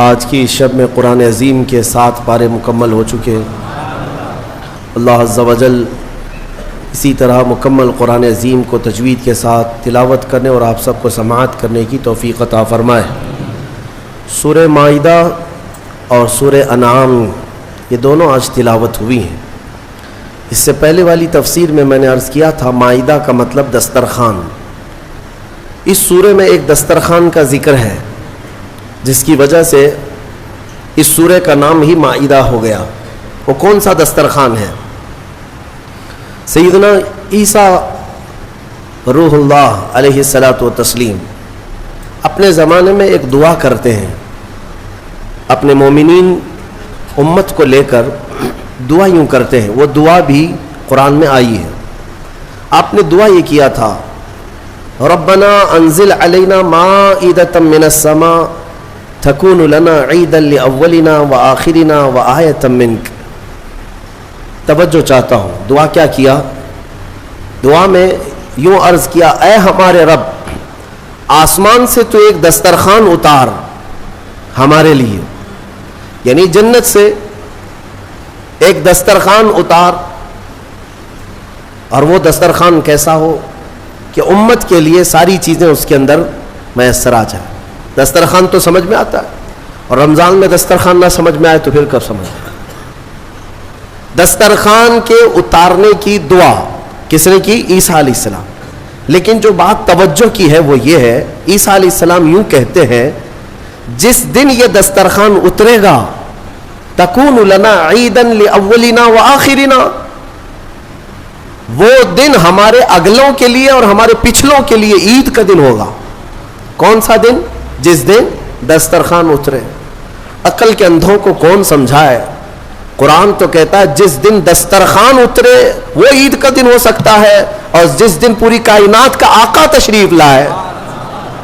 آج کی شب میں قرآن عظیم کے 7 پارے مکمل ہو چکے ہیں۔ اللہ عز و جل اسی طرح مکمل قرآن عظیم کو تجوید کے ساتھ تلاوت کرنے اور آپ سب کو سماعت کرنے کی توفیق عطا فرمائے۔ سورہ مائدہ اور سورہ انعام یہ دونوں آج تلاوت ہوئی ہیں۔ اس سے پہلے والی تفسیر میں نے عرض کیا تھا مائدہ کا مطلب دسترخوان۔ اس سورہ میں ایک دسترخوان کا ذکر ہے جس کی وجہ سے اس سورہ کا نام ہی مائدہ ہو گیا۔ وہ کون سا دسترخوان ہے؟ سیدنا عیسیٰ روح اللہ علیہ الصلاۃ والتسلیم اپنے زمانے میں ایک دعا کرتے ہیں، اپنے مومنین امت کو لے کر دعا یوں کرتے ہیں۔ وہ دعا بھی قرآن میں آئی ہے۔ آپ نے دعا یہ کیا تھا، ربنا انزل علینا مائدۃ من السماء تکون لنا عیدا لاولنا وآخرنا وآیۃ منک۔ توجہ چاہتا ہوں، دعا کیا کیا؟ دعا میں یوں عرض کیا، اے ہمارے رب، آسمان سے تو ایک دسترخوان اتار ہمارے لیے، یعنی جنت سے ایک دسترخوان اتار، اور وہ دسترخوان کیسا ہو کہ امت کے لیے ساری چیزیں اس کے اندر میسر آ جائیں۔ دسترخوان تو سمجھ میں آتا ہے، اور رمضان میں دسترخوان نہ سمجھ میں آئے تو پھر کب سمجھ میں آئے؟ دسترخوان کے اتارنے کی دعا کس نے کی؟ عیسیٰ علیہ السلام۔ لیکن جو بات توجہ کی ہے وہ یہ ہے، عیسیٰ علیہ السلام یوں کہتے ہیں، جس دن یہ دسترخوان اترے گا تکون لنا عیدا لاولنا وآخرنا، وہ دن ہمارے اگلوں کے لیے اور ہمارے پچھلوں کے لیے عید کا دن ہوگا۔ کون سا دن؟ جس دن دسترخوان اترے۔ عقل کے اندھوں کو کون سمجھائے؟ قرآن تو کہتا ہے جس دن دسترخوان اترے وہ عید کا دن ہو سکتا ہے، اور جس دن پوری کائنات کا آقا تشریف لائے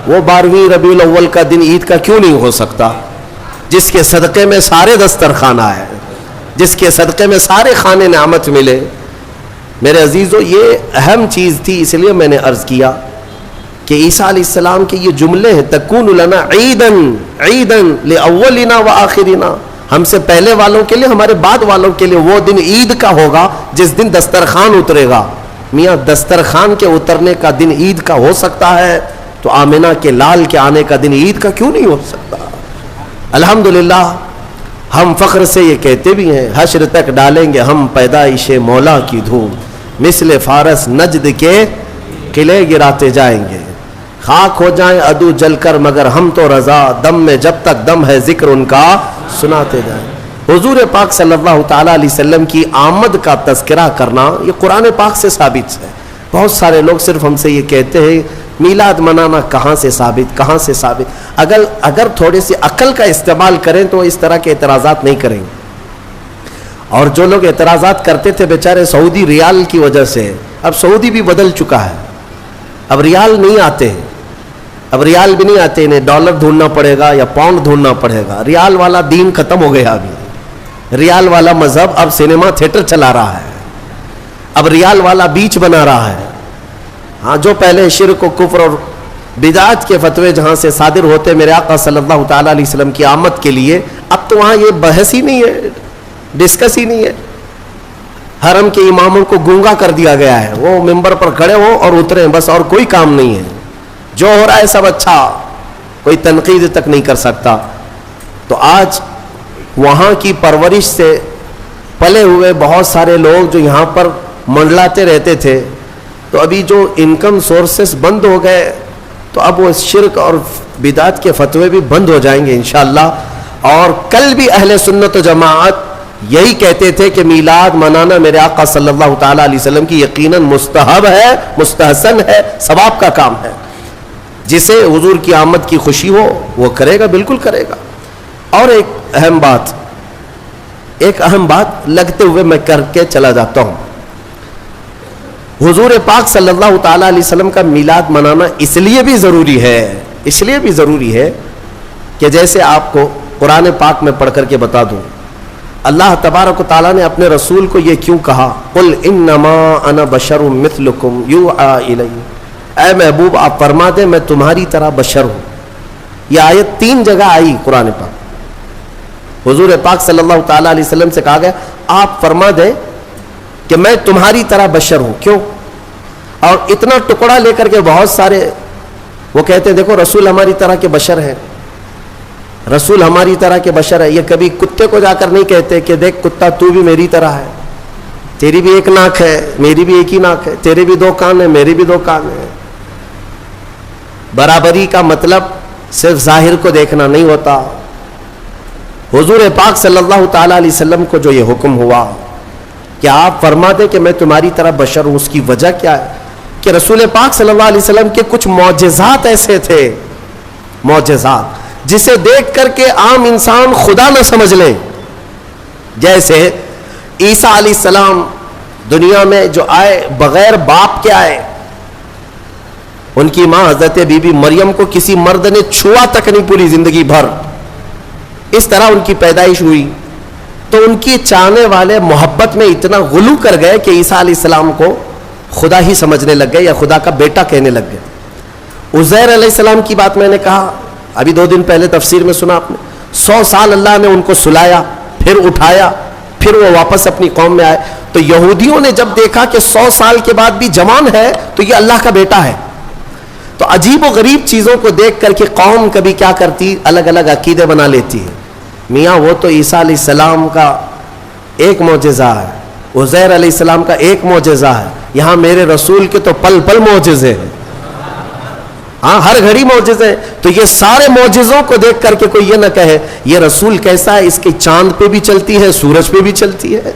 وہ 12ویں ربیع الاول کا دن عید کا کیوں نہیں ہو سکتا؟ جس کے صدقے میں سارے دسترخوان آئے، جس کے صدقے میں سارے خانے نعمت ملے۔ میرے عزیزو، یہ اہم چیز تھی، اس لیے میں نے عرض کیا کہ عیسیٰ علیہ السلام کے یہ جملے ہیں، تکون لنا عیدا لاولنا وآخرنا، ہم سے پہلے والوں کے لیے، ہمارے بعد والوں کے لیے وہ دن عید کا ہوگا جس دن دسترخوان اترے گا۔ میاں دسترخوان کے اترنے کا دن عید کا ہو سکتا ہے تو آمنہ کے لال کے آنے کا دن عید کا کیوں نہیں ہو سکتا؟ الحمدللہ ہم فخر سے یہ کہتے بھی ہیں، حشر تک ڈالیں گے ہم پیدائش مولا کی دھوم، مثل فارس نجد کے قلعے گراتے جائیں گے، خاک ہو جائیں عدو جل کر مگر ہم تو رضا، دم میں جب تک دم ہے ذکر ان کا سناتے جائیں۔ حضور پاک صلی اللہ تعالیٰ علیہ وسلم کی آمد کا تذکرہ کرنا یہ قرآن پاک سے ثابت ہے۔ بہت سارے لوگ صرف ہم سے یہ کہتے ہیں میلاد منانا کہاں سے ثابت، کہاں سے ثابت؟ اگر تھوڑے سی عقل کا استعمال کریں تو اس طرح کے اعتراضات نہیں کریں گے۔ اور جو لوگ اعتراضات کرتے تھے بیچارے سعودی ریال کی وجہ سے، اب سعودی بھی بدل چکا ہے، اب ریال نہیں آتے ہیں، اب ریال بھی نہیں آتے، انہیں ڈالر ڈھونڈنا پڑے گا یا پاؤنڈ ڈھونڈنا پڑے گا۔ ریال والا دین ختم ہو گیا، ابھی ریال والا مذہب اب سینما تھیٹر چلا رہا ہے، اب ریال والا بیچ بنا رہا ہے۔ ہاں، جو پہلے شرک و کفر اور بدعت کے فتوے جہاں سے صادر ہوتے میرے آقا صلی اللہ تعالیٰ علیہ وسلم کی آمد کے لیے، اب تو وہاں یہ بحث ہی نہیں ہے، ڈسکس ہی نہیں ہے۔ حرم کے اماموں کو گونگا کر دیا گیا ہے، وہ ممبر پر کھڑے ہو اور اتریں، بس اور کوئی کام نہیں ہے۔ جو ہو رہا ہے سب اچھا، کوئی تنقید تک نہیں کر سکتا۔ تو آج وہاں کی پرورش سے پلے ہوئے بہت سارے لوگ جو یہاں پر منڈلاتے رہتے تھے، تو ابھی جو انکم سورسز بند ہو گئے تو اب وہ شرک اور بدعت کے فتوے بھی بند ہو جائیں گے انشاءاللہ۔ اور کل بھی اہل سنت و جماعت یہی کہتے تھے کہ میلاد منانا میرے آقا صلی اللہ تعالیٰ علیہ وسلم کی یقیناً مستحب ہے، مستحسن ہے، ثواب کا کام ہے۔ جسے حضور کی آمد کی خوشی ہو وہ کرے گا، بالکل کرے گا۔ اور ایک اہم بات لگتے ہوئے میں کر کے چلا جاتا ہوں، حضور پاک صلی اللہ تعالیٰ علیہ وسلم کا میلاد منانا اس لیے بھی ضروری ہے کہ جیسے آپ کو قرآن پاک میں پڑھ کر کے بتا دوں، اللہ تبارک و تعالیٰ نے اپنے رسول کو یہ کیوں کہا، قل انما انا بشر مثلکم یوحی الی، اے محبوب آپ فرما دیں میں تمہاری طرح بشر ہوں۔ یہ آیت 3 جگہ آئی قرآن پاک، حضور پاک صلی اللہ تعالیٰ علیہ وسلم سے کہا گیا آپ فرما دیں کہ میں تمہاری طرح بشر ہوں. کیوں؟ اور اتنا ٹکڑا لے کر کے بہت سارے وہ کہتے ہیں دیکھو رسول ہماری طرح کے بشر ہیں, رسول ہماری طرح کے بشر ہے. یہ کبھی کتے کو جا کر نہیں کہتے کہ دیکھ کتا تو بھی میری طرح ہے, تیری بھی ایک ناک ہے میری بھی ایک ہی ناک ہے, تیرے بھی 2 کان ہیں میرے بھی 2 کان ہیں. برابری کا مطلب صرف ظاہر کو دیکھنا نہیں ہوتا. حضور پاک صلی اللہ تعالیٰ علیہ وسلم کو جو یہ حکم ہوا کہ آپ فرما دیں کہ میں تمہاری طرح بشر ہوں, اس کی وجہ کیا ہے کہ رسول پاک صلی اللہ علیہ وسلم کے کچھ معجزات ایسے تھے, معجزات جسے دیکھ کر کے عام انسان خدا نہ سمجھ لیں. جیسے عیسیٰ علیہ السلام دنیا میں جو آئے بغیر باپ کے آئے, ان کی ماں حضرت بی بی مریم کو کسی مرد نے چھوا تک نہیں پوری زندگی بھر, اس طرح ان کی پیدائش ہوئی. تو ان کی چاہنے والے محبت میں اتنا غلو کر گئے کہ عیسیٰ علیہ السلام کو خدا ہی سمجھنے لگ گئے یا خدا کا بیٹا کہنے لگ گئے. عزیر علیہ السلام کی بات میں نے کہا ابھی 2 دن پہلے تفسیر میں سنا آپ نے, 100 سال اللہ نے ان کو سلایا, پھر اٹھایا, پھر وہ واپس اپنی قوم میں آئے. تو یہودیوں نے جب دیکھا کہ 100 سال کے بعد بھی جوان ہے تو یہ اللہ کا بیٹا ہے, تو عجیب و غریب چیزوں کو دیکھ کر کے قوم کبھی کیا کرتی الگ الگ عقیدے بنا لیتی ہے. میاں وہ تو عیسیٰ علیہ السلام کا ایک معجزہ ہے, عزیر علیہ السلام کا ایک معجزہ ہے, یہاں میرے رسول کے تو پل پل معجزے ہیں, ہاں ہر گھڑی معجزے ہیں. تو یہ سارے معجزوں کو دیکھ کر کے کوئی یہ نہ کہے یہ رسول کیسا ہے, اس کی چاند پہ بھی چلتی ہے سورج پہ بھی چلتی ہے,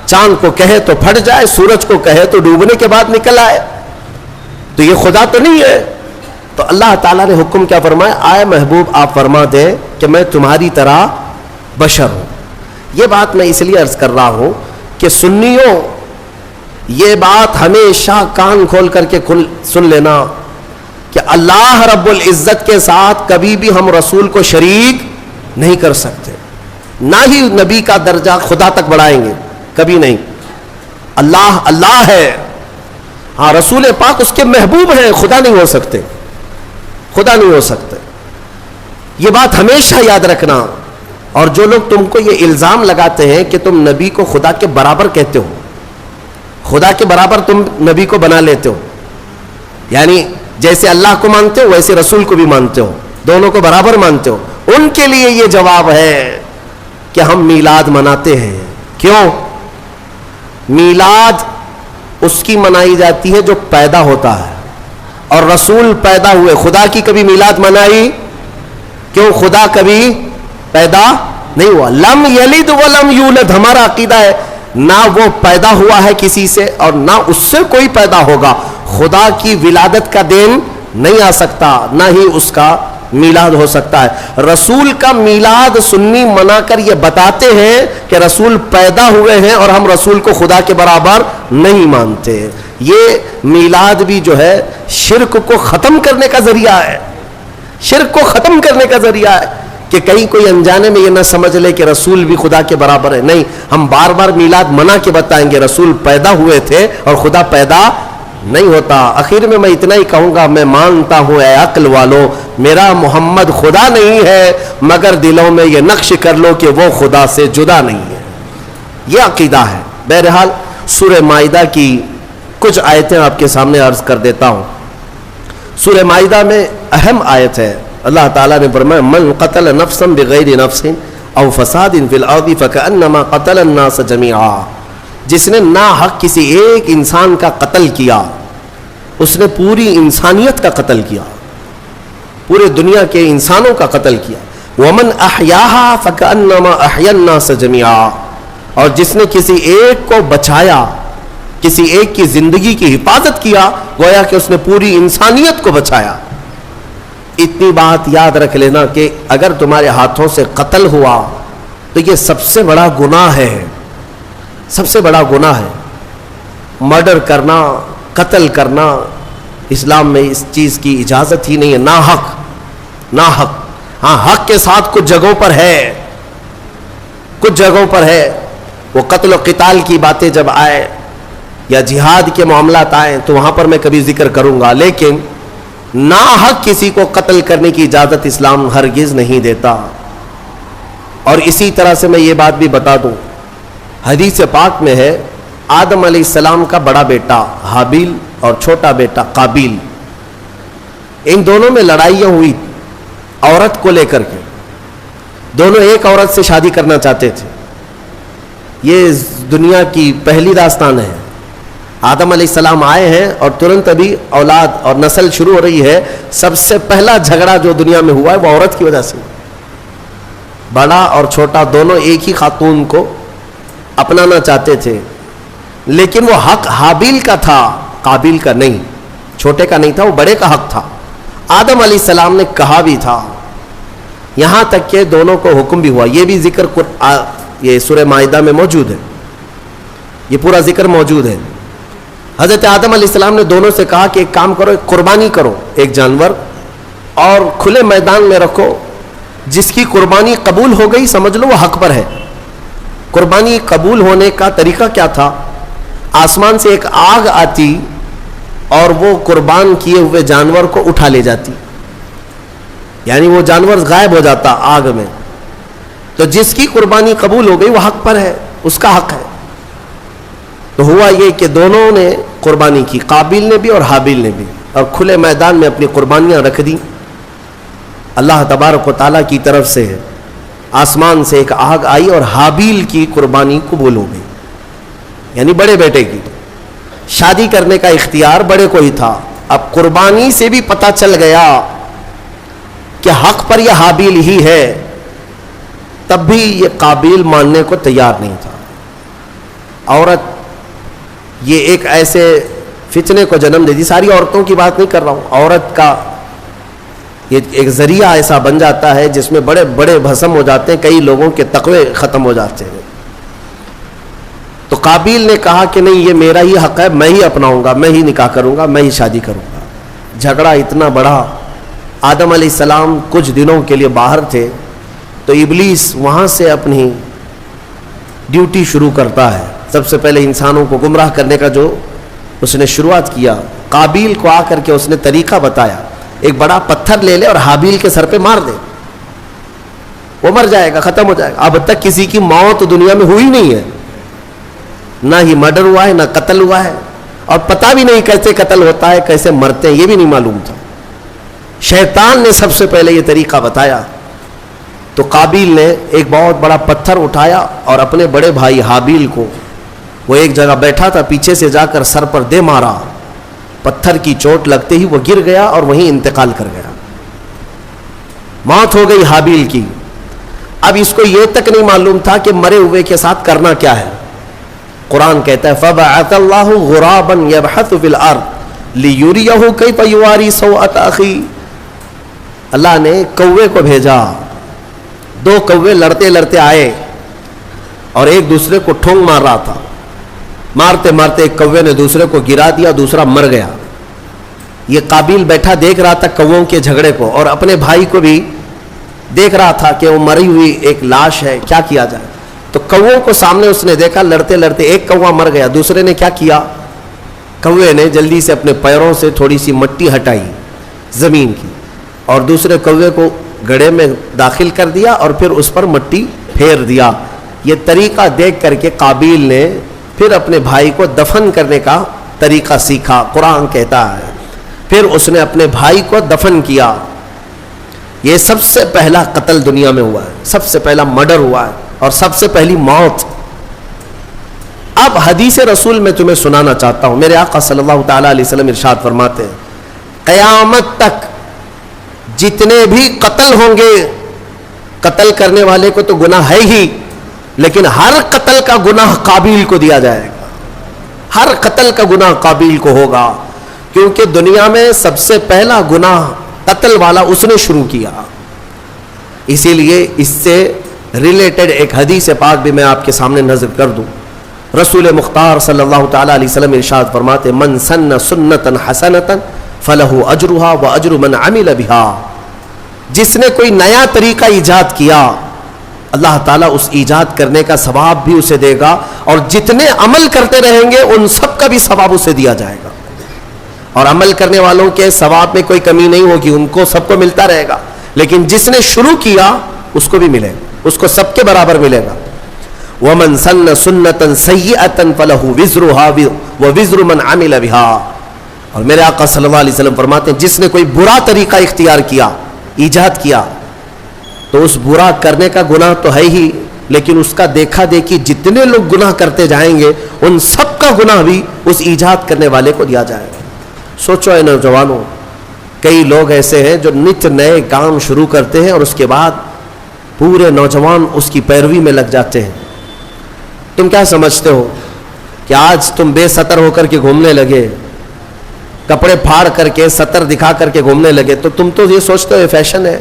چاند کو کہے تو پھٹ جائے, سورج کو کہے تو ڈوبنے کے بعد نکل آئے, تو یہ خدا تو نہیں ہے. تو اللہ تعالیٰ نے حکم کیا فرمایا, آئے محبوب آپ فرما دیں کہ میں تمہاری طرح بشر ہوں. یہ بات میں اس لیے عرض کر رہا ہوں کہ سنیوں یہ بات ہمیشہ کان کھول کر کے سن لینا کہ اللہ رب العزت کے ساتھ کبھی بھی ہم رسول کو شریک نہیں کر سکتے, نہ ہی نبی کا درجہ خدا تک بڑھائیں گے, کبھی نہیں. اللہ اللہ ہے, ہاں رسول پاک اس کے محبوب ہیں, خدا نہیں ہو سکتے, خدا نہیں ہو سکتے. یہ بات ہمیشہ یاد رکھنا. اور جو لوگ تم کو یہ الزام لگاتے ہیں کہ تم نبی کو خدا کے برابر کہتے ہو, خدا کے برابر تم نبی کو بنا لیتے ہو, یعنی جیسے اللہ کو مانتے ہو ویسے رسول کو بھی مانتے ہو, دونوں کو برابر مانتے ہو, ان کے لیے یہ جواب ہے کہ ہم میلاد مناتے ہیں. کیوں؟ میلاد اس کی منائی جاتی ہے جو پیدا ہوتا ہے, اور رسول پیدا ہوئے. خدا کی کبھی میلاد منائی؟ کیوں؟ خدا کبھی پیدا نہیں ہوا. لم یلد ولم یولد ہمارا عقیدہ ہے, نہ وہ پیدا ہوا ہے کسی سے اور نہ اس سے کوئی پیدا ہوگا. خدا کی ولادت کا دین نہیں آ سکتا, نہ ہی اس کا میلاد ہو سکتا ہے. رسول کا میلاد سنی منا کر یہ بتاتے ہیں کہ رسول پیدا ہوئے ہیں اور ہم رسول کو خدا کے برابر نہیں مانتے. یہ میلاد بھی جو ہے شرک کو ختم کرنے کا ذریعہ ہے, شرک کو ختم کرنے کا ذریعہ ہے کہ کہیں کوئی انجانے میں یہ نہ سمجھ لے کہ رسول بھی خدا کے برابر ہے. نہیں, ہم بار بار میلاد منا کے بتائیں گے رسول پیدا ہوئے تھے اور خدا پیدا نہیں ہوتا. آخر میں اتنا ہی کہوں گا, میں مانتا ہوں اے عقل والو میرا محمد خدا نہیں ہے, مگر دلوں میں یہ نقش کر لو کہ وہ خدا سے جدا نہیں ہے. یہ عقیدہ ہے. بہرحال سورہ مائدہ کی کچھ آیتیں آپ کے سامنے عرض کر دیتا ہوں. سورہ مائدہ میں اہم آیت ہے. اللہ تعالیٰ نے فرمایا من قتل نفسا بغیر نفس او فساد فی الارض فکأنما قتل الناس جميعا, جس نے ناحق کسی ایک انسان کا قتل کیا اس نے پوری انسانیت کا قتل کیا, پورے دنیا کے انسانوں کا قتل کیا. ومن احیاها فکأنما احیا الناس جميعا, اور جس نے کسی ایک کو بچایا, کسی ایک کی زندگی کی حفاظت کیا, گویا کہ اس نے پوری انسانیت کو بچایا. اتنی بات یاد رکھ لینا کہ اگر تمہارے ہاتھوں سے قتل ہوا تو یہ سب سے بڑا گناہ ہے, سب سے بڑا گناہ ہے. مرڈر کرنا, قتل کرنا, اسلام میں اس چیز کی اجازت ہی نہیں ہے. ناحق, ناحق. ہاں حق کے ساتھ کچھ جگہوں پر ہے, کچھ جگہوں پر ہے. وہ قتل و قتال کی باتیں جب آئے یا جہاد کے معاملات آئے تو وہاں پر میں کبھی ذکر کروں گا, لیکن ناحق کسی کو قتل کرنے کی اجازت اسلام ہرگز نہیں دیتا. اور اسی طرح سے میں یہ بات بھی بتا دوں، حدیث پاک میں ہے آدم علیہ السلام کا بڑا بیٹا حابیل اور چھوٹا بیٹا قابیل، ان دونوں میں لڑائیاں ہوئی عورت کو لے کر کے. دونوں ایک عورت سے شادی کرنا چاہتے تھے. یہ دنیا کی پہلی داستان ہے. آدم علیہ السلام آئے ہیں اور ترنت ابھی اولاد اور نسل شروع ہو رہی ہے. سب سے پہلا جھگڑا جو دنیا میں ہوا ہے وہ عورت کی وجہ سے. بڑا اور چھوٹا دونوں ایک ہی خاتون کو اپنانا چاہتے تھے، لیکن وہ حق حابیل کا تھا، قابیل کا نہیں. چھوٹے کا نہیں تھا، وہ بڑے کا حق تھا. آدم علیہ السلام نے کہا بھی تھا، یہاں تک کہ دونوں کو حکم بھی ہوا. یہ بھی ذکر یہ سورہ مائدہ میں موجود ہے، یہ پورا ذکر موجود ہے. حضرت آدم علیہ السلام نے دونوں سے کہا کہ ایک کام کرو، ایک قربانی کرو ایک جانور اور کھلے میدان میں رکھو. جس کی قربانی قبول ہو گئی سمجھ لو وہ حق پر ہے. قربانی قبول ہونے کا طریقہ کیا تھا؟ آسمان سے ایک آگ آتی اور وہ قربان کیے ہوئے جانور کو اٹھا لے جاتی، یعنی وہ جانور غائب ہو جاتا آگ میں. تو جس کی قربانی قبول ہو گئی وہ حق پر ہے، اس کا حق ہے. تو ہوا یہ کہ دونوں نے قربانی کی، قابیل نے بھی اور حابیل نے بھی، اور کھلے میدان میں اپنی قربانیاں رکھ دی. اللہ تبارک و تعالیٰ کی طرف سے آسمان سے ایک آگ آئی اور حابیل کی قربانی قبول ہو گئی، یعنی بڑے بیٹے کی. شادی کرنے کا اختیار بڑے کو ہی تھا. اب قربانی سے بھی پتہ چل گیا کہ حق پر یہ حابیل ہی ہے، تب بھی یہ قابیل ماننے کو تیار نہیں تھا. عورت یہ ایک ایسے فتنے کو جنم دے دی. ساری عورتوں کی بات نہیں کر رہا ہوں، عورت کا یہ ایک ذریعہ ایسا بن جاتا ہے جس میں بڑے بڑے بھسم ہو جاتے ہیں، کئی لوگوں کے تقوی ختم ہو جاتے ہیں. تو قابیل نے کہا کہ نہیں، یہ میرا ہی حق ہے، میں ہی اپناؤں گا، میں ہی نکاح کروں گا، میں ہی شادی کروں گا. جھگڑا اتنا بڑا. آدم علیہ السلام کچھ دنوں کے لیے باہر تھے تو ابلیس وہاں سے اپنی ڈیوٹی شروع کرتا ہے. سب سے پہلے انسانوں کو گمراہ کرنے کا جو اس نے شروعات کیا. قابیل کو آ کر کے اس نے طریقہ بتایا، ایک بڑا پتھر لے لے اور حابیل کے سر پہ مار دے، وہ مر جائے گا، ختم ہو جائے گا. اب تک کسی کی موت دنیا میں ہوئی نہیں ہے، نہ ہی مرڈر ہوا ہے نہ قتل ہوا ہے، اور پتہ بھی نہیں کیسے قتل ہوتا ہے، کیسے مرتے ہیں، یہ بھی نہیں معلوم تھا. شیطان نے سب سے پہلے یہ طریقہ بتایا. تو قابیل نے ایک بہت بڑا پتھر اٹھایا اور اپنے بڑے بھائی حابیل کو، وہ ایک جگہ بیٹھا تھا، پیچھے سے جا کر سر پر دے مارا. پتھر کی چوٹ لگتے ہی وہ گر گیا اور وہیں انتقال کر گیا، موت ہو گئی حابیل کی. اب اس کو یہ تک نہیں معلوم تھا کہ مرے ہوئے کے ساتھ کرنا کیا ہے. قرآن کہتا ہے فَبَعَثَ اللَّهُ غُرَابًا يَبْحَثُ فِي الْأَرْضِ لِيُرِيَهُ كَيْفَ يُوَارِي سَوْءَةَ أَخِيهِ. اللہ نے کوے کو بھیجا. دو کوے لڑتے لڑتے آئے اور ایک دوسرے کو ٹھونگ مار رہا تھا. مارتے مارتے ایک کوے نے دوسرے کو گرا دیا، دوسرا مر گیا. یہ قابیل بیٹھا دیکھ رہا تھا کووں کے جھگڑے کو، اور اپنے بھائی کو بھی دیکھ رہا تھا کہ وہ مری ہوئی ایک لاش ہے، کیا کیا جائے. تو کووں کو سامنے اس نے دیکھا، لڑتے لڑتے ایک کوا مر گیا. دوسرے نے کیا کیا؟ کوے نے جلدی سے اپنے پیروں سے تھوڑی سی مٹی ہٹائی زمین کی اور دوسرے کوے کو گڑھے میں داخل کر دیا اور پھر اس پر مٹی پھیر دیا. یہ طریقہ دیکھ کر کے قابیل نے پھر اپنے بھائی کو دفن کرنے کا طریقہ سیکھا. قرآن کہتا ہے پھر اس نے اپنے بھائی کو دفن کیا. یہ سب سے پہلا قتل دنیا میں ہوا ہے، سب سے پہلا مرڈر ہوا ہے اور سب سے پہلی موت. اب حدیث رسول میں تمہیں سنانا چاہتا ہوں. میرے آقا صلی اللہ تعالی علیہ وسلم ارشاد فرماتے ہیں قیامت تک جتنے بھی قتل ہوں گے، قتل کرنے والے کو تو گناہ ہے ہی، لیکن ہر قتل کا گناہ قابیل کو دیا جائے گا. ہر قتل کا گناہ قابیل کو ہوگا، کیونکہ دنیا میں سب سے پہلا گناہ قتل والا اس نے شروع کیا. اسی لیے اس سے ریلیٹڈ ایک حدیث پاک بھی میں آپ کے سامنے نظر کر دوں. رسول مختار صلی اللہ تعالی علیہ وسلم ارشاد فرماتے من سن سنتا حسنتا فلہ اجرہا واجر من عمل بہا. جس نے کوئی نیا طریقہ ایجاد کیا، اللہ تعالیٰ اس ایجاد کرنے کا ثواب بھی اسے دے گا، اور جتنے عمل کرتے رہیں گے ان سب کا بھی ثواب اسے دیا جائے گا. اور عمل کرنے والوں کے ثواب میں کوئی کمی نہیں ہوگی، ان کو سب کو ملتا رہے گا. لیکن جس نے شروع کیا اس کو بھی ملے گا، اس کو سب کے برابر ملے گا. وَمَنْ سَنَّ سُنَّةً سَيِّئَةً فَلَهُ وِزْرُهَا وَوِزْرُ مَنْ عَمِلَ بِهَا. اور میرے آقا صلی اللہ علیہ وسلم فرماتے ہیں جس نے کوئی برا طریقہ اختیار کیا, ایجاد کیا, تو اس برا کرنے کا گناہ تو ہے ہی, لیکن اس کا دیکھا دیکھی جتنے لوگ گناہ کرتے جائیں گے ان سب کا گناہ بھی اس ایجاد کرنے والے کو دیا جائے گا. سوچو اے نوجوانوں, کئی لوگ ایسے ہیں جو نت نئے کام شروع کرتے ہیں اور اس کے بعد پورے نوجوان اس کی پیروی میں لگ جاتے ہیں. تم کیا سمجھتے ہو کہ آج تم بے ستر ہو کر کے گھومنے لگے, کپڑے پھاڑ کر کے ستر دکھا کر کے گھومنے لگے, تو تم تو یہ سوچتے ہو یہ فیشن ہے,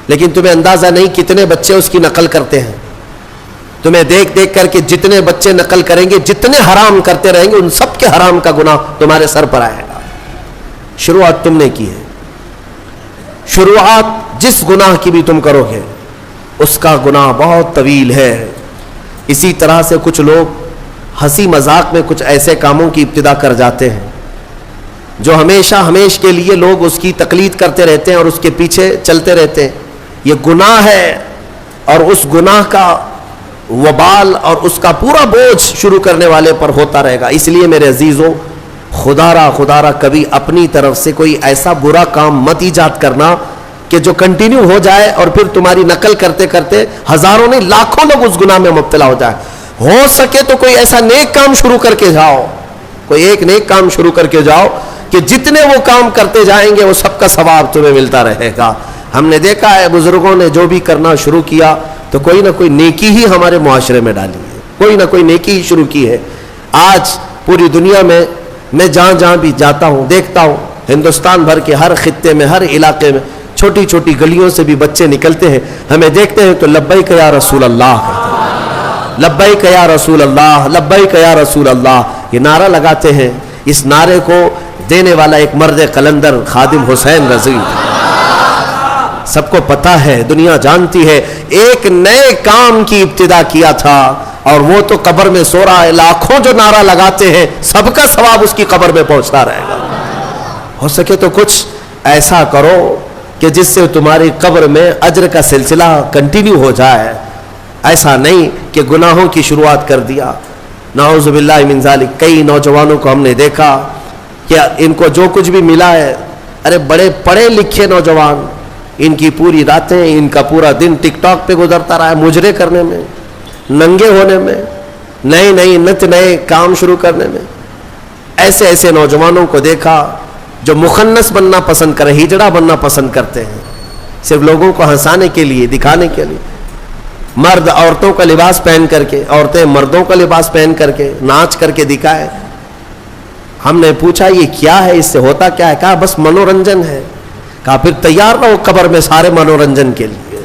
لیکن تمہیں اندازہ نہیں کتنے بچے اس کی نقل کرتے ہیں. تمہیں دیکھ دیکھ کر کے جتنے بچے نقل کریں گے, جتنے حرام کرتے رہیں گے, ان سب کے حرام کا گناہ تمہارے سر پر آئے گا. شروعات تم نے کی ہے, شروعات جس گناہ کی بھی تم کرو گے اس کا گناہ بہت طویل ہے. اسی طرح سے کچھ لوگ ہنسی مذاق میں کچھ ایسے کاموں کی ابتدا کر جاتے ہیں جو ہمیشہ ہمیش کے لیے لوگ اس کی تقلید کرتے رہتے ہیں اور اس کے پیچھے چلتے رہتے ہیں. یہ گناہ ہے اور اس گناہ کا وبال اور اس کا پورا بوجھ شروع کرنے والے پر ہوتا رہے گا. اس لیے میرے عزیزوں, خدا را کبھی اپنی طرف سے کوئی ایسا برا کام مت ایجاد کرنا کہ جو کنٹینیو ہو جائے اور پھر تمہاری نقل کرتے کرتے ہزاروں نہیں لاکھوں لوگ اس گناہ میں مبتلا ہو جائے. ہو سکے تو کوئی ایسا نیک کام شروع کر کے جاؤ, کوئی ایک نیک کام شروع کر کے جاؤ کہ جتنے وہ کام کرتے جائیں گے وہ سب کا ثواب تمہیں ملتا رہے گا. ہم نے دیکھا ہے بزرگوں نے جو بھی کرنا شروع کیا تو کوئی نہ کوئی نیکی ہی ہمارے معاشرے میں ڈالی ہے, کوئی نہ کوئی نیکی ہی شروع کی ہے. آج پوری دنیا میں جہاں جہاں بھی جاتا ہوں دیکھتا ہوں, ہندوستان بھر کے ہر خطے میں ہر علاقے میں چھوٹی چھوٹی گلیوں سے بھی بچے نکلتے ہیں, ہمیں دیکھتے ہیں تو لبیک یا رسول اللہ کہتے ہیں, لبیک یا رسول اللہ, لبیک یا رسول اللہ, یہ نعرہ لگاتے ہیں. اس نعرے کو دینے والا ایک مرد قلندر خادم حسین رضوی, سب کو پتا ہے, دنیا جانتی ہے, ایک نئے کام کی ابتدا کیا تھا اور وہ تو قبر میں سو رہا ہے. لاکھوں جو نعرہ لگاتے ہیں سب کا ثواب اس کی قبر میں پہنچتا رہے گا. ہو سکے تو کچھ ایسا کرو کہ جس سے تمہاری قبر میں اجر کا سلسلہ کنٹینیو ہو جائے. ایسا نہیں کہ گناہوں کی شروعات کر دیا. نعوذ باللہ من ذالک. کئی نوجوانوں کو ہم نے دیکھا کہ ان کو جو کچھ بھی ملا ہے, ارے بڑے پڑھے لکھے نوجوان, ان کی پوری راتیں, ان کا پورا دن ٹک ٹاک پہ گزرتا رہا ہے, مجرے کرنے میں, ننگے ہونے میں, نئے نت نئے کام شروع کرنے میں. ایسے ایسے نوجوانوں کو دیکھا جو مخنث بننا پسند کریں, ہجڑا بننا پسند کرتے ہیں, صرف لوگوں کو ہنسانے کے لیے, دکھانے کے لیے. مرد عورتوں کا لباس پہن کر کے, عورتیں مردوں کا لباس پہن کر کے ناچ کر کے دکھائے. ہم نے پوچھا یہ کیا ہے, اس سے ہوتا کیا ہے؟ کہا بس منورنجن ہے. کہا پھر تیار رہو قبر میں سارے منورنجن کے لیے.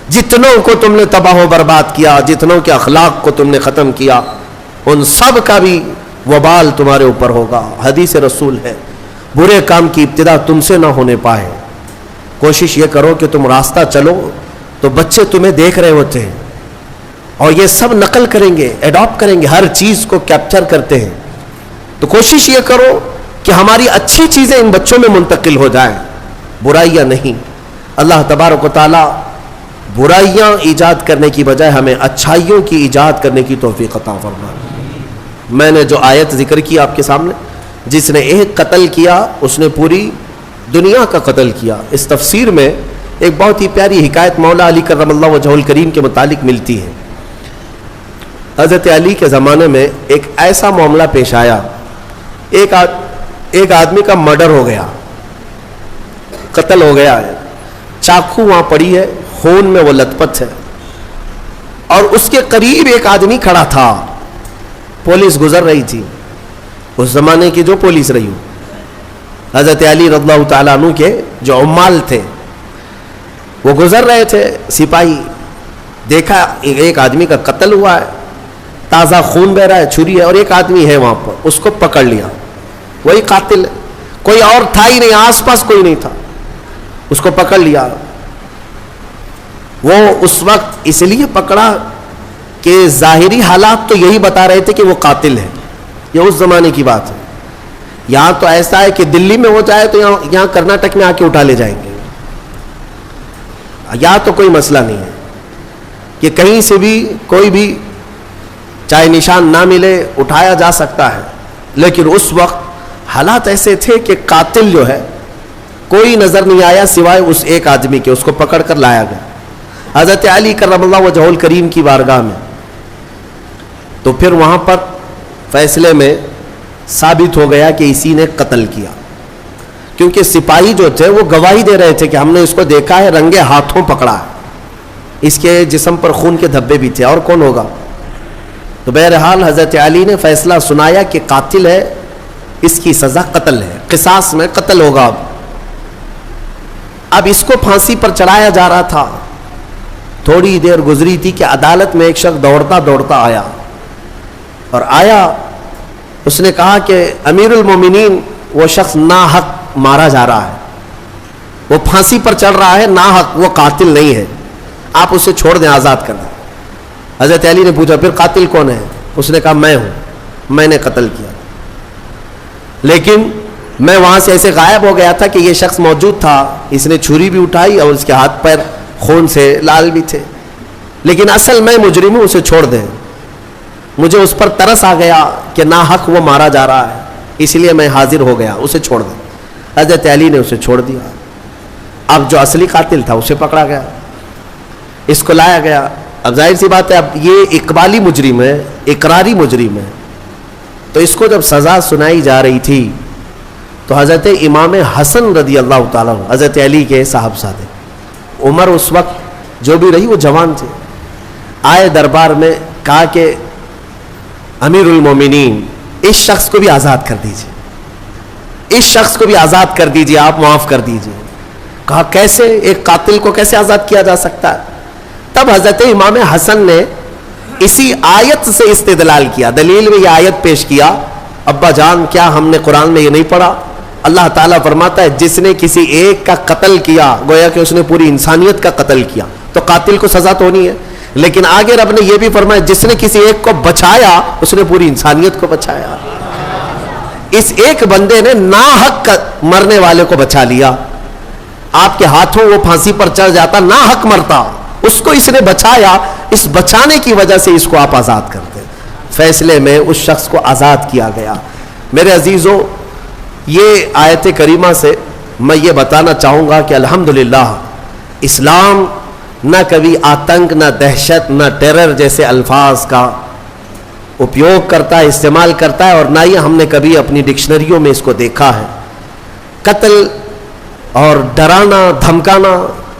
جتنوں کو تم نے تباہ و برباد کیا, جتنوں کے اخلاق کو تم نے ختم کیا, ان سب کا بھی وبال تمہارے اوپر ہوگا. حدیث رسول ہے, برے کام کی ابتدا تم سے نہ ہونے پائے. کوشش یہ کرو کہ تم راستہ چلو تو بچے تمہیں دیکھ رہے ہوتے ہیں اور یہ سب نقل کریں گے, ایڈاپٹ کریں گے, ہر چیز کو کیپچر کرتے ہیں. تو کوشش یہ کرو کہ ہماری اچھی چیزیں ان بچوں میں منتقل ہو جائیں, برائیاں نہیں. اللہ تبارک و تعالی برائیاں ایجاد کرنے کی بجائے ہمیں اچھائیوں کی ایجاد کرنے کی توفیق عطا فرمائے. میں نے جو آیت ذکر کی آپ کے سامنے, جس نے ایک قتل کیا اس نے پوری دنیا کا قتل کیا. اس تفسیر میں ایک بہت ہی پیاری حکایت مولا علی کرم اللہ وجہہ الکریم کے متعلق ملتی ہے. حضرت علی کے زمانے میں ایک ایسا معاملہ پیش آیا, ایک آدمی کا مرڈر ہو گیا, قتل ہو گیا ہے, چاقو وہاں پڑی ہے, خون میں وہ لت پت ہے, اور اس کے قریب ایک آدمی کھڑا تھا. پولیس گزر رہی تھی, اس زمانے کی جو پولیس رہی ہو, حضرت علی رضی اللہ تعالیٰ عنہ کے جو عمال تھے وہ گزر رہے تھے. سپاہی دیکھا ایک آدمی کا قتل ہوا ہے, تازہ خون بہ رہا ہے, چھری ہے, اور ایک آدمی ہے وہاں پر, اس کو پکڑ لیا. وہی قاتل ہے, کوئی اور تھا ہی نہیں, آس پاس کوئی نہیں تھا, اس کو پکڑ لیا. وہ اس وقت اس لیے پکڑا کہ ظاہری حالات تو یہی بتا رہے تھے کہ وہ قاتل ہے. یہ اس زمانے کی بات ہے. یہاں تو ایسا ہے کہ دلی میں ہو جائے تو یہاں کرناٹک میں آ کے اٹھا لے جائیں گے, یہاں تو کوئی مسئلہ نہیں ہے. کہ کہیں سے بھی کوئی بھی چاہے نشان نہ ملے اٹھایا جا سکتا ہے، لیکن اس وقت حالات ایسے تھے کہ قاتل جو ہے کوئی نظر نہیں آیا سوائے اس ایک آدمی کے، اس کو پکڑ کر لایا گیا حضرت علی کرم اللہ وجہہ الکریم کی بارگاہ میں. تو پھر وہاں پر فیصلے میں ثابت ہو گیا کہ اسی نے قتل کیا، کیونکہ سپاہی جو تھے وہ گواہی دے رہے تھے کہ ہم نے اس کو دیکھا ہے، رنگے ہاتھوں پکڑا ہے، اس کے جسم پر خون کے دھبے بھی تھے، اور کون ہوگا. تو بہرحال حضرت علی نے فیصلہ سنایا کہ قاتل ہے، اس کی سزا قتل ہے، قصاص میں قتل ہوگا. اب اس کو پھانسی پر چڑھایا جا رہا تھا. تھوڑی دیر گزری تھی کہ عدالت میں ایک شخص دوڑتا دوڑتا آیا، اور آیا اس نے کہا کہ امیر المومنین وہ شخص ناحق مارا جا رہا ہے، وہ پھانسی پر چڑھ رہا ہے ناحق، وہ قاتل نہیں ہے، آپ اسے چھوڑ دیں، آزاد کر دیں. حضرت علی نے پوچھا پھر قاتل کون ہے؟ اس نے کہا میں ہوں، میں نے قتل کیا. لیکن میں وہاں سے ایسے غائب ہو گیا تھا کہ یہ شخص موجود تھا، اس نے چھری بھی اٹھائی اور اس کے ہاتھ پیر خون سے لال بھی تھے، لیکن اصل میں مجرم ہوں، اسے چھوڑ دیں. مجھے اس پر ترس آ گیا کہ ناحق وہ مارا جا رہا ہے، اس لیے میں حاضر ہو گیا، اسے چھوڑ دیں. حضرت علی نے اسے چھوڑ دیا. اب جو اصلی قاتل تھا اسے پکڑا گیا، اس کو لایا گیا. اب ظاہر سی بات ہے اب یہ اقبالی مجرم ہے، اقراری مجرم ہے. تو اس کو جب سزا سنائی جا رہی تھی تو حضرت امام حسن رضی اللہ تعالیٰ حضرت علی کے صاحبزادے، عمر اس وقت جو بھی رہی وہ جوان تھے، آئے دربار میں، کہا کہ امیر المومنین اس شخص کو بھی آزاد کر دیجئے، اس شخص کو بھی آزاد کر دیجئے، آپ معاف کر دیجئے. کہا کیسے؟ ایک قاتل کو کیسے آزاد کیا جا سکتا ہے؟ تب حضرت امام حسن نے اسی آیت سے استدلال کیا، دلیل میں یہ آیت پیش کیا. ابا جان کیا ہم نے قرآن میں یہ نہیں پڑھا؟ اللہ تعالیٰ فرماتا ہے جس نے کسی ایک کا قتل کیا گویا کہ اس نے پوری انسانیت کا قتل کیا، تو قاتل کو سزا تو ہونی ہے. لیکن آگے رب نے یہ بھی فرمایا جس نے کسی ایک کو بچایا اس نے پوری انسانیت کو بچایا. اس ایک بندے نے ناحق مرنے والے کو بچا لیا. آپ کے ہاتھوں وہ پھانسی پر چڑھ جاتا، ناحق مرتا، اس کو اس نے بچایا، اس بچانے کی وجہ سے اس کو آپ آزاد کرتے. فیصلے میں اس شخص کو آزاد کیا گیا. میرے عزیزوں، یہ آیت کریمہ سے میں یہ بتانا چاہوں گا کہ الحمدللہ اسلام نہ کبھی آتنک، نہ دہشت، نہ ٹیرر جیسے الفاظ کا اپیوگ کرتا ہے، استعمال کرتا ہے، اور نہ ہی ہم نے کبھی اپنی ڈکشنریوں میں اس کو دیکھا ہے. قتل اور ڈرانا دھمکانا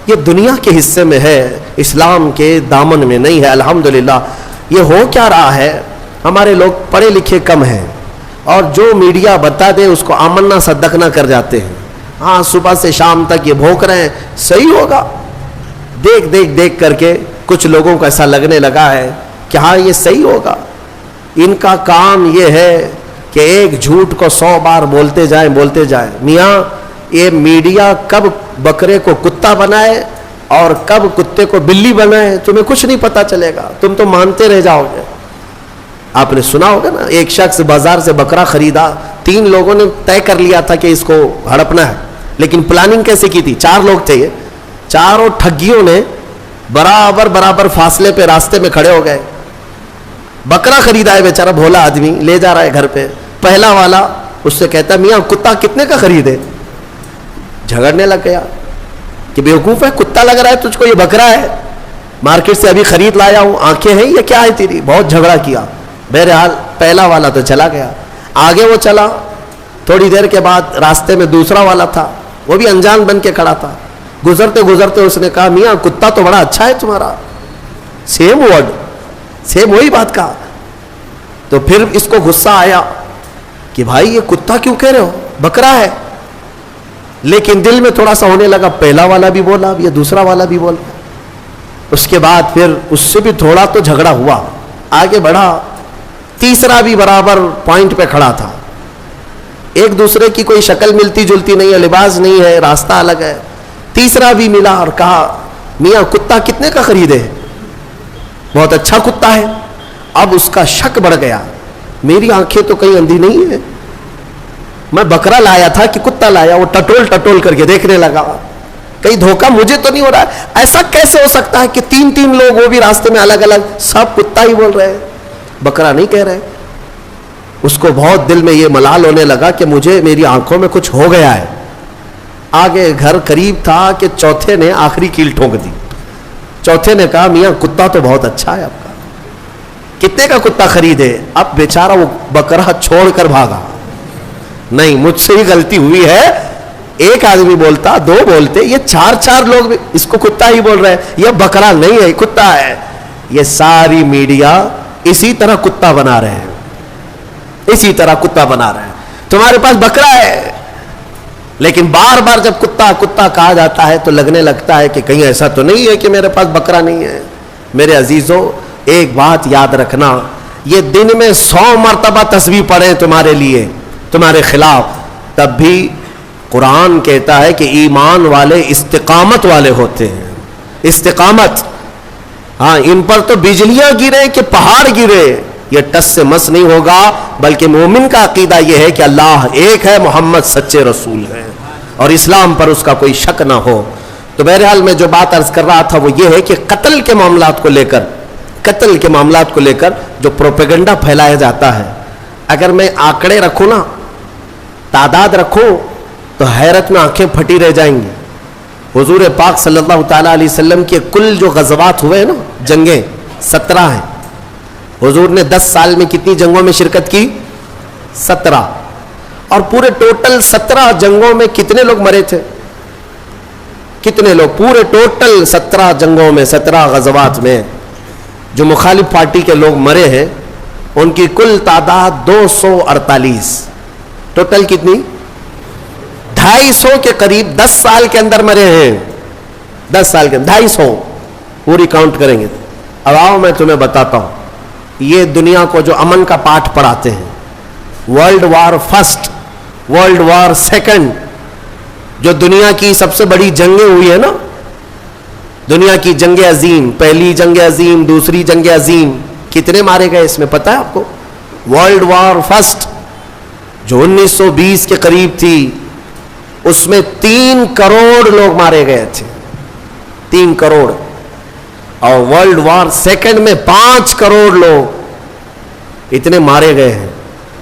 یہ دنیا کے حصے میں ہے، اسلام کے دامن میں نہیں ہے. الحمدللہ یہ ہو کیا رہا ہے، ہمارے لوگ پڑھے لکھے کم ہیں، اور جو میڈیا بتا دے اس کو آمنا صدقنا کر جاتے ہیں. ہاں صبح سے شام تک یہ بھونک رہے ہیں صحیح ہوگا، دیکھ کر کے کچھ لوگوں کو ایسا لگنے لگا ہے کہ ہاں یہ صحیح ہوگا. ان کا کام یہ ہے کہ ایک جھوٹ کو 100 بار بولتے جائیں. میاں یہ میڈیا کب بکرے کو کتا بنائے اور کب کتے کو بلی بنائے تمہیں کچھ نہیں پتا چلے گا، تم تو مانتے رہ جاؤ گے. آپ نے سنا ہوگا نا، ایک شخص بازار سے بکرا خریدا، 3 لوگوں نے طے کر لیا تھا کہ اس کو ہڑپنا ہے، لیکن پلاننگ کیسے کی تھی؟ 4 لوگ تھے، یہ چاروں ٹھگیوں نے برابر فاصلے پہ راستے میں کھڑے ہو گئے. بکرا خریدا ہے بیچارہ بھولا آدمی، لے جا رہا ہے گھر پہ. پہلا والا اس سے کہتا میاں کتا کتنے کا خریدے؟ جھگڑنے لگ گیا کہ بیوقوف ہے، کتا لگ رہا ہے تجھ کو، یہ بکرا ہے، مارکیٹ سے ابھی خرید لایا ہوں، آنکھیں ہیں یہ کیا ہے تیری؟ بہت جھگڑا کیا. بہرحال پہلا والا تو چلا گیا. آگے وہ چلا، تھوڑی دیر کے بعد راستے میں دوسرا والا تھا، وہ بھی انجان بن کے کھڑا تھا. گزرتے اس نے کہا میاں کتا تو بڑا اچھا ہے تمہارا، سیم ورڈ، سیم وہی بات کہا. تو پھر اس کو غصہ آیا کہ بھائی یہ کتا کیوں کہہ رہے ہو، بکرا ہے. لیکن دل میں تھوڑا سا ہونے لگا، پہلا والا بھی بولا یہ دوسرا والا بھی بولا. اس کے بعد پھر اس سے بھی تھوڑا تو جھگڑا ہوا، آگے بڑھا، تیسرا بھی برابر پوائنٹ پہ کھڑا تھا. ایک دوسرے کی کوئی شکل ملتی جلتی نہیں ہے، لباس نہیں ہے، راستہ الگ ہے. تیسرا بھی ملا اور کہا میاں کتا کتنے کا خریدے؟ بہت اچھا کتا ہے. اب اس کا شک بڑھ گیا، میری آنکھیں تو کہیں اندھی نہیں ہے، میں بکرا لایا تھا کہ کتا لایا؟ وہ ٹٹول کر کے دیکھنے لگا. کہیں دھوکہ مجھے تو نہیں ہو رہا ہے. ایسا کیسے ہو سکتا ہے کہ 3 لوگ وہ بھی راستے میں الگ الگ سب کتا ہی بول رہے ہیں, بکرا نہیں کہہ رہے. اس کو بہت دل میں یہ ملال ہونے لگا کہ مجھے میری آنکھوں میں کچھ ہو گیا ہے. آگے گھر قریب تھا کہ چوتھے نے آخری کیل ٹھونک دی. چوتھے نے کہا میاں کتا تو بہت اچھا ہے آپ کا, کتنے کا کتا خریدے؟ اب بیچارہ وہ بکرا چھوڑ کر بھاگا. نہیں, مجھ سے ہی غلطی ہوئی ہے. ایک آدمی بولتا, 2 بولتے, یہ 4 لوگ اس کو کتا ہی بول رہے ہیں. یہ بکرا نہیں ہے, کتا ہے. یہ ساری میڈیا اسی طرح کتا بنا رہے ہیں, اسی طرح کتا بنا رہے ہیں. تمہارے پاس بکرا ہے, لیکن بار بار جب کتا کتا کہا جاتا ہے تو لگنے لگتا ہے کہ کہیں ایسا تو نہیں ہے کہ میرے پاس بکرا نہیں ہے. میرے عزیزوں, ایک بات یاد رکھنا, یہ دن میں 100 مرتبہ تسبیح پڑھیں تمہارے لیے, تمہارے خلاف, تب بھی قرآن کہتا ہے کہ ایمان والے استقامت والے ہوتے ہیں. استقامت, ہاں, ان پر تو بجلیاں گرے کہ پہاڑ گرے, یہ ٹس سے مس نہیں ہوگا. بلکہ مومن کا عقیدہ یہ ہے کہ اللہ ایک ہے, محمد سچے رسول ہیں, اور اسلام پر اس کا کوئی شک نہ ہو. تو بہرحال میں جو بات عرض کر رہا تھا وہ یہ ہے کہ قتل کے معاملات کو لے کر جو پروپیگنڈا پھیلایا جاتا ہے, اگر میں آنکڑے رکھوں نا, تعداد رکھوں, تو حیرت میں آنکھیں پھٹی رہ جائیں گی. حضور پاک صلی اللہ تعالیٰ علیہ وسلم کے کل جو غزوات ہوئے ہیں نا, جنگیں 17 ہیں. حضور نے 10 سال میں کتنی جنگوں میں شرکت کی؟ 17. اور پورے ٹوٹل 17 جنگوں میں کتنے لوگ مرے تھے؟ کتنے لوگ پورے ٹوٹل 17 جنگوں میں, 17 غزوات میں جو مخالف پارٹی کے لوگ مرے ہیں, ان کی کل تعداد 248. ٹوٹل کتنی؟ 250 کے قریب 10 سال کے اندر مرے ہیں. 10 سال کے 250 پوری کاؤنٹ کریں گے. اب آؤ میں تمہیں بتاتا ہوں, یہ دنیا کو جو امن کا پاٹھ پڑھاتے ہیں, world war first, world war second, جو دنیا کی سب سے بڑی جنگیں ہوئی ہے نا, دنیا کی جنگ عظیم, پہلی جنگ عظیم, دوسری جنگ عظیم, کتنے مارے گئے اس میں پتہ ہے آپ کو؟ ورلڈ وار فرسٹ جو 1920 کے قریب تھی, اس میں 3 کروڑ لوگ مارے گئے تھے, 3 کروڑ. اور ورلڈ وار سیکنڈ میں 5 کروڑ لوگ اتنے مارے گئے ہیں,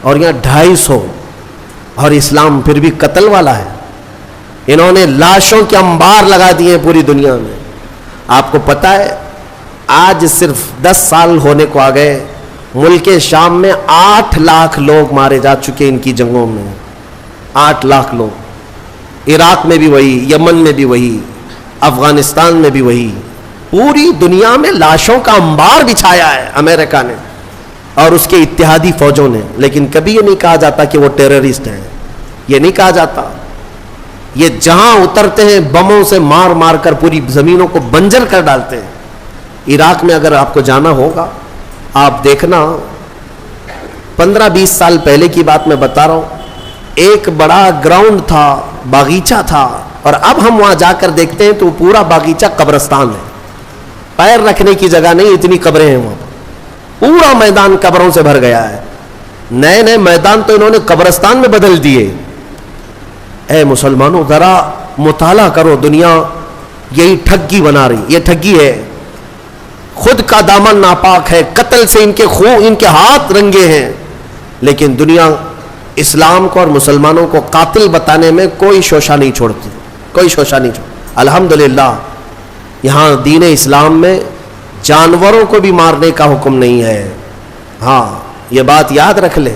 اور یہاں 250. اور اسلام پھر بھی قتل والا ہے. انہوں نے لاشوں کے انبار لگا دیے پوری دنیا میں. آپ کو پتہ ہے آج صرف 10 سال ہونے کو آ گئے, ملک شام میں 8 لاکھ لوگ مارے جا چکے ان کی جنگوں میں. 8 لاکھ لوگ. عراق میں بھی وہی, یمن میں بھی وہی, افغانستان میں بھی وہی. پوری دنیا میں لاشوں کا انبار بچھایا ہے امریکہ نے اور اس کے اتحادی فوجوں نے. لیکن کبھی یہ نہیں کہا جاتا کہ وہ ٹیررسٹ ہیں, یہ نہیں کہا جاتا. یہ جہاں اترتے ہیں بموں سے مار مار کر پوری زمینوں کو بنجر کر ڈالتے ہیں. عراق میں اگر آپ کو جانا ہوگا, آپ دیکھنا, 15-20 سال پہلے کی بات میں بتا رہا ہوں, ایک بڑا گراؤنڈ تھا, باغیچہ تھا, اور اب ہم وہاں جا کر دیکھتے ہیں تو پورا باغیچہ قبرستان ہے. پیر رکھنے کی جگہ نہیں, اتنی قبریں ہیں وہاں. پورا میدان قبروں سے بھر گیا ہے. نئے نئے میدان تو انہوں نے قبرستان میں بدل دیے. اے مسلمانوں, ذرا مطالعہ کرو, دنیا یہی ٹھگی بنا رہی, یہ ٹھگی ہے. خود کا دامن ناپاک ہے, قتل سے ان کے خون, ان کے ہاتھ رنگے ہیں, لیکن دنیا اسلام کو اور مسلمانوں کو قاتل بتانے میں کوئی شوشہ نہیں چھوڑتی, کوئی شوشہ نہیں چھوڑتی. الحمدللہ یہاں دین اسلام میں جانوروں کو بھی مارنے کا حکم نہیں ہے. ہاں, یہ بات یاد رکھ لیں,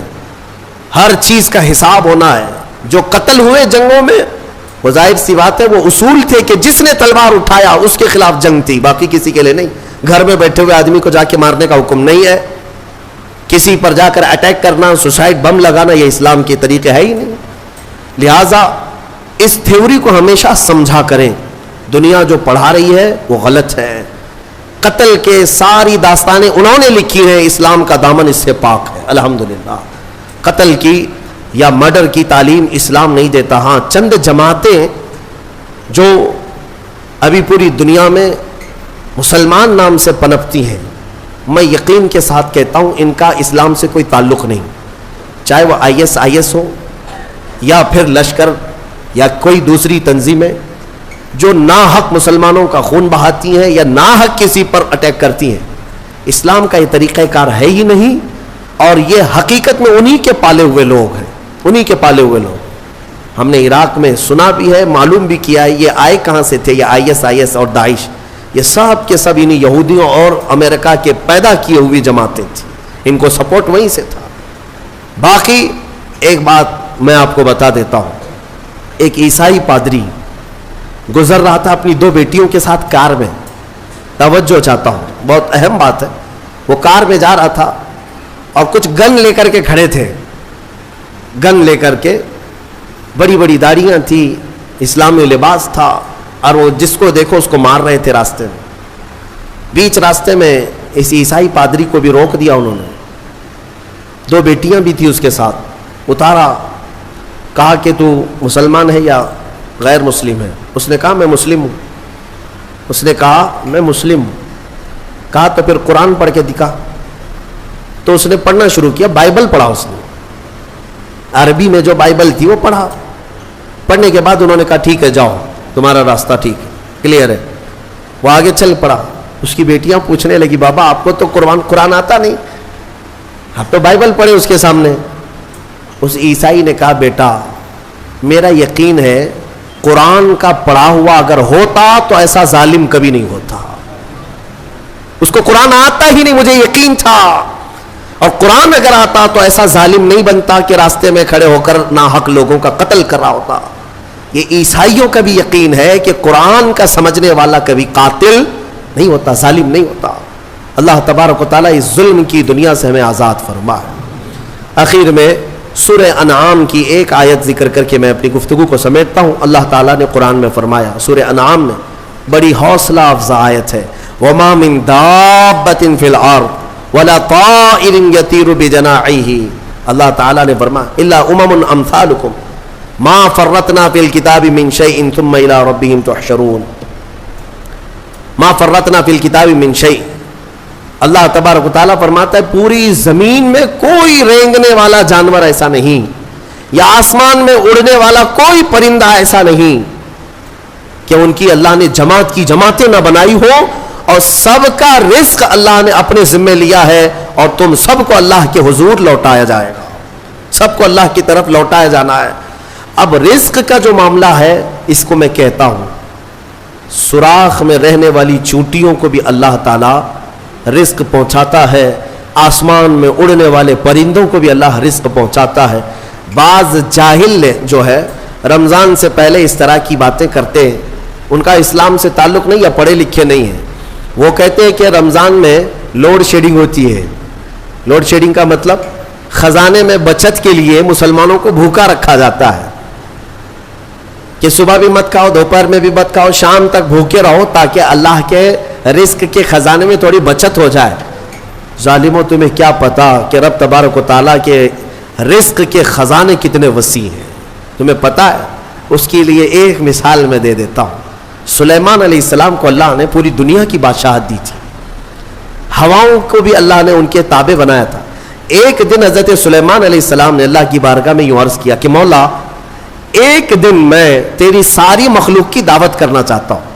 ہر چیز کا حساب ہونا ہے. جو قتل ہوئے جنگوں میں, وہ ظاہر سی بات ہے, وہ اصول تھے کہ جس نے تلوار اٹھایا اس کے خلاف جنگ تھی, باقی کسی کے لیے نہیں. گھر میں بیٹھے ہوئے آدمی کو جا کے مارنے کا حکم نہیں ہے. کسی پر جا کر اٹیک کرنا, سوسائڈ بم لگانا, یہ اسلام کے طریقے ہے ہی نہیں. لہٰذا اس تھیوری کو ہمیشہ سمجھا کریں. دنیا جو پڑھا رہی ہے وہ غلط ہے. قتل کے ساری داستانیں انہوں نے لکھی ہیں, اسلام کا دامن اس سے پاک ہے الحمدللہ. قتل کی یا مرڈر کی تعلیم اسلام نہیں دیتا. ہاں, چند جماعتیں جو ابھی پوری دنیا میں مسلمان نام سے پنپتی ہیں, میں یقین کے ساتھ کہتا ہوں ان کا اسلام سے کوئی تعلق نہیں. چاہے وہ IS ہو یا پھر لشکر یا کوئی دوسری تنظیمیں, جو ناحق مسلمانوں کا خون بہاتی ہیں یا ناحق کسی پر اٹیک کرتی ہیں. اسلام کا یہ طریقہ کار ہے ہی نہیں, اور یہ حقیقت میں انہی کے پالے ہوئے لوگ ہیں, انہی کے پالے ہوئے لوگ. ہم نے عراق میں سنا بھی ہے, معلوم بھی کیا ہے, یہ آئے کہاں سے تھے, یہ IS اور داعش, یہ سب کے سب انہی یہودیوں اور امریکہ کے پیدا کیے ہوئی جماعتیں تھیں, ان کو سپورٹ وہیں سے تھا. باقی ایک بات میں آپ کو بتا دیتا ہوں, ایک عیسائی پادری گزر رہا تھا اپنی 2 بیٹیوں کے ساتھ کار میں, توجہ چاہتا ہوں, بہت اہم بات ہے. وہ کار میں جا رہا تھا اور کچھ گن لے کر کے کھڑے تھے, گن لے کر کے, بڑی بڑی داڑیاں تھی, اسلامی لباس تھا, اور وہ جس کو دیکھو اس کو مار رہے تھے راستے میں. بیچ راستے میں اس عیسائی پادری کو بھی روک دیا انہوں نے, 2 بیٹیاں بھی تھی اس کے ساتھ, اتارا, کہا کہ تو مسلمان ہے یا غیر مسلم ہے؟ اس نے کہا میں مسلم ہوں. اس نے کہا میں مسلم ہوں. کہا تو پھر قرآن پڑھ کے دکھا. تو اس نے پڑھنا شروع کیا, بائبل پڑھا اس نے, عربی میں جو بائبل تھی وہ پڑھا. پڑھنے کے بعد انہوں نے کہا ٹھیک ہے جاؤ, تمہارا راستہ ٹھیک ہے, کلیئر ہے. وہ آگے چل پڑا. اس کی بیٹیاں پوچھنے لگی بابا آپ کو تو قرآن آتا نہیں, آپ تو بائبل پڑھے اس کے سامنے. اس عیسائی نے کہا بیٹا میرا یقین ہے قرآن کا پڑھا ہوا اگر ہوتا تو ایسا ظالم کبھی نہیں ہوتا. اس کو قرآن آتا ہی نہیں, مجھے یقین تھا, اور قرآن اگر آتا تو ایسا ظالم نہیں بنتا کہ راستے میں کھڑے ہو کر ناحق لوگوں کا قتل کر رہا ہوتا. یہ عیسائیوں کا بھی یقین ہے کہ قرآن کا سمجھنے والا کبھی قاتل نہیں ہوتا, ظالم نہیں ہوتا. اللہ تبارک و تعالیٰ اس ظلم کی دنیا سے ہمیں آزاد فرمائے. آخر میں سورہ انعام کی ایک آیت ذکر کر کے میں اپنی گفتگو کو سمیٹتا ہوں. اللہ تعالیٰ نے قرآن میں فرمایا, سورہ انعام میں بڑی حوصلہ افزا آیت ہے, وَمَا مِن دَابَّةٍ فِي الْأَرْضِ وَلَا طَائِرٍ يَطِيرُ بِجَنَاحِهِ. اللہ تعالیٰ نے فرمایا إِلَّا أُمَمٌ أَمْثَالُكُمْ مَا فَرَّطْنَا فِي الْكِتَابِ مِن شَيْءٍ ثُمَّ إِلَىٰ رَبِّهِمْ تُحْشَرُونَ. مَا فَرَّطْنَا فِي الْكِتَابِ مِن شَيْءٍ. اللہ تبارک و تعالیٰ فرماتا ہے پوری زمین میں کوئی رینگنے والا جانور ایسا نہیں, یا آسمان میں اڑنے والا کوئی پرندہ ایسا نہیں کہ ان کی اللہ نے جماعت کی جماعتیں نہ بنائی ہو, اور سب کا رزق اللہ نے اپنے ذمہ لیا ہے, اور تم سب کو اللہ کے حضور لوٹایا جائے گا, سب کو اللہ کی طرف لوٹایا جانا ہے. اب رزق کا جو معاملہ ہے اس کو میں کہتا ہوں, سوراخ میں رہنے والی چونٹیوں کو بھی اللہ تعالیٰ رزق پہنچاتا ہے, آسمان میں اڑنے والے پرندوں کو بھی اللہ رزق پہنچاتا ہے. بعض جاہل جو ہے رمضان سے پہلے اس طرح کی باتیں کرتے ہیں, ان کا اسلام سے تعلق نہیں یا پڑھے لکھے نہیں ہیں. وہ کہتے ہیں کہ رمضان میں لوڈ شیڈنگ ہوتی ہے. لوڈ شیڈنگ کا مطلب خزانے میں بچت کے لیے مسلمانوں کو بھوکا رکھا جاتا ہے کہ صبح بھی مت کھاؤ, دوپہر میں بھی مت کھاؤ, شام تک بھوکے رہو تاکہ اللہ کے رزق کے خزانے میں تھوڑی بچت ہو جائے. ظالموں تمہیں کیا پتا کہ رب تبارک و تعالیٰ کے رزق کے خزانے کتنے وسیع ہیں, تمہیں پتا ہے؟ اس کے لیے ایک مثال میں دے دیتا ہوں. سلیمان علیہ السلام کو اللہ نے پوری دنیا کی بادشاہت دی تھی, ہواؤں کو بھی اللہ نے ان کے تابع بنایا تھا. ایک دن حضرت سلیمان علیہ السلام نے اللہ کی بارگاہ میں یوں عرض کیا کہ مولا ایک دن میں تیری ساری مخلوق کی دعوت کرنا چاہتا ہوں,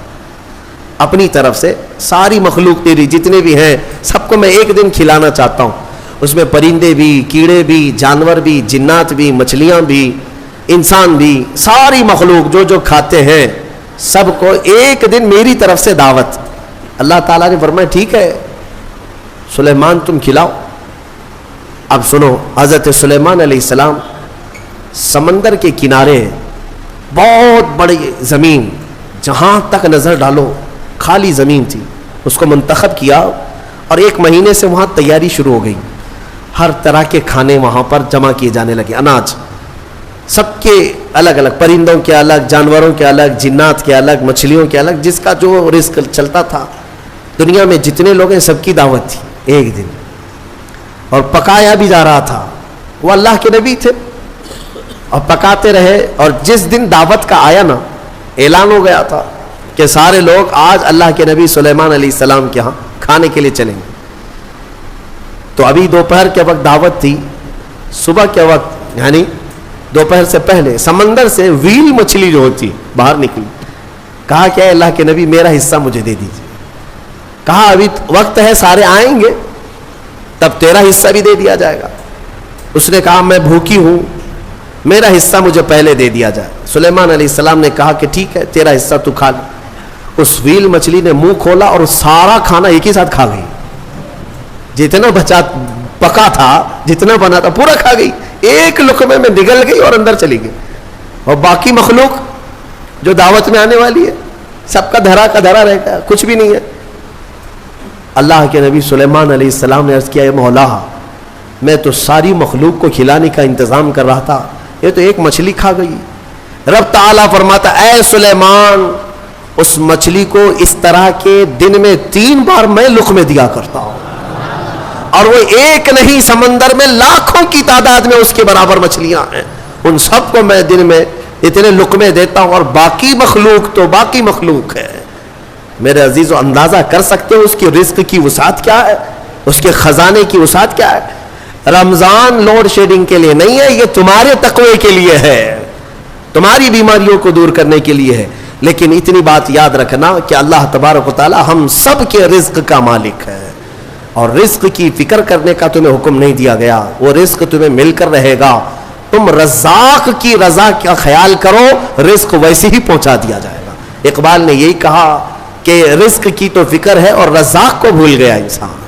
اپنی طرف سے ساری مخلوق تیری جتنے بھی ہیں سب کو میں ایک دن کھلانا چاہتا ہوں. اس میں پرندے بھی, کیڑے بھی, جانور بھی, جنات بھی, مچھلیاں بھی, انسان بھی, ساری مخلوق جو جو کھاتے ہیں سب کو ایک دن میری طرف سے دعوت. اللہ تعالیٰ نے فرمایا ٹھیک ہے سلیمان تم کھلاؤ. اب سنو, حضرت سلیمان علیہ السلام سمندر کے کنارے, بہت بڑی زمین, جہاں تک نظر ڈالو خالی زمین تھی, اس کو منتخب کیا اور 1 مہینے سے وہاں تیاری شروع ہو گئی. ہر طرح کے کھانے وہاں پر جمع کیے جانے لگے, اناج سب کے الگ الگ, پرندوں کے الگ, جانوروں کے الگ, جنات کے الگ, مچھلیوں کے الگ, جس کا جو رزق چلتا تھا. دنیا میں جتنے لوگ ہیں سب کی دعوت تھی ایک دن, اور پکایا بھی جا رہا تھا. وہ اللہ کے نبی تھے اور پکاتے رہے, اور جس دن دعوت کا آیا نا اعلان ہو گیا تھا کہ سارے لوگ آج اللہ کے نبی سلیمان علیہ السلام کے ہاں کھانے کے لیے چلیں گے. تو ابھی دوپہر کے وقت دعوت تھی, صبح کے وقت یعنی دوپہر سے پہلے سمندر سے ویل مچھلی جو ہوتی باہر نکلی, کہا کہ اے اللہ کے نبی میرا حصہ مجھے دے دیجیے. کہا ابھی وقت ہے, سارے آئیں گے تب تیرا حصہ بھی دے دیا جائے گا. اس نے کہا میں بھوکی ہوں, میرا حصہ مجھے پہلے دے دیا جائے. سلیمان علیہ السلام نے کہا کہ ٹھیک ہے تیرا حصہ تو کھا لے. اس ویل مچھلی نے منہ کھولا اور سارا کھانا ایک ہی ساتھ کھا گئی. جتنا بچا پکا تھا, جتنا بنا تھا پورا کھا گئی, ایک لقمے میں نگل گئی اور اندر چلی گئی. اور باقی مخلوق جو دعوت میں آنے والی ہے سب کا دھرا رہ گیا, کچھ بھی نہیں ہے. اللہ کے نبی سلیمان علیہ السلام نے عرض کیا اے مولا, میں تو ساری مخلوق کو کھلانے کا انتظام کر رہا تھا, یہ تو ایک مچھلی کھا گئی. رب تعالیٰ فرماتا اے سلیمان اس مچھلی کو اس طرح کے دن میں 3 بار میں لقمے دیا کرتا ہوں, اور وہ ایک نہیں سمندر میں لاکھوں کی تعداد میں اس کے برابر مچھلیاں ہیں, ان سب کو میں دن میں اتنے لقمے دیتا ہوں. اور باقی مخلوق تو باقی مخلوق ہے. میرے عزیزو اندازہ کر سکتے ہو اس کی رزق کی وسعت کیا ہے, اس کے خزانے کی وسعت کیا ہے. رمضان لوڈ شیڈنگ کے لیے نہیں ہے, یہ تمہارے تقوی کے لیے ہے, تمہاری بیماریوں کو دور کرنے کے لیے ہے. لیکن اتنی بات یاد رکھنا کہ اللہ تبارک و تعالی ہم سب کے رزق کا مالک ہے, اور رزق کی فکر کرنے کا تمہیں حکم نہیں دیا گیا. وہ رزق تمہیں مل کر رہے گا, تم رزاق کی رضا کا خیال کرو, رزق ویسے ہی پہنچا دیا جائے گا. اقبال نے یہی کہا کہ رزق کی تو فکر ہے اور رزاق کو بھول گیا انسان.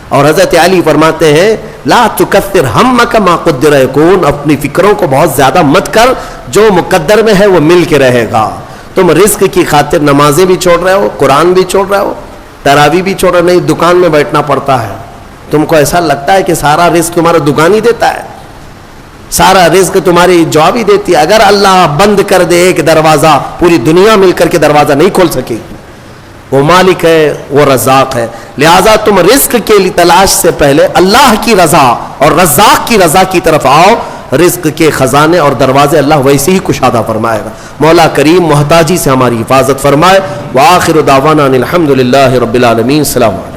اور حضرت علی فرماتے ہیں لا تکثر ہمک ما قدر یکون, اپنی فکروں کو بہت زیادہ مت کر, جو مقدر میں ہے وہ مل کے رہے گا. تم رزق کی خاطر نمازیں بھی چھوڑ رہے ہو, قرآن بھی چھوڑ رہے ہو, تراویح بھی چھوڑ رہے ہو, نہیں دکان میں بیٹھنا پڑتا ہے. تم کو ایسا لگتا ہے کہ سارا رزق تمہارا دکان ہی دیتا ہے, سارا رزق تمہاری جاب ہی دیتی ہے. اگر اللہ بند کر دے ایک دروازہ, پوری دنیا مل کر کے دروازہ نہیں کھول سکے گی. وہ مالک ہے, وہ رزاق ہے. لہذا تم رزق کے لیے تلاش سے پہلے اللہ کی رضا اور رزاق کی رضا کی طرف آؤ. رزق کے خزانے اور دروازے اللہ ویسے ہی کشادہ فرمائے گا. مولا کریم محتاجی سے ہماری حفاظت فرمائے. وآخر دعوانا الحمد للہ رب العالمین. السلام علیکم.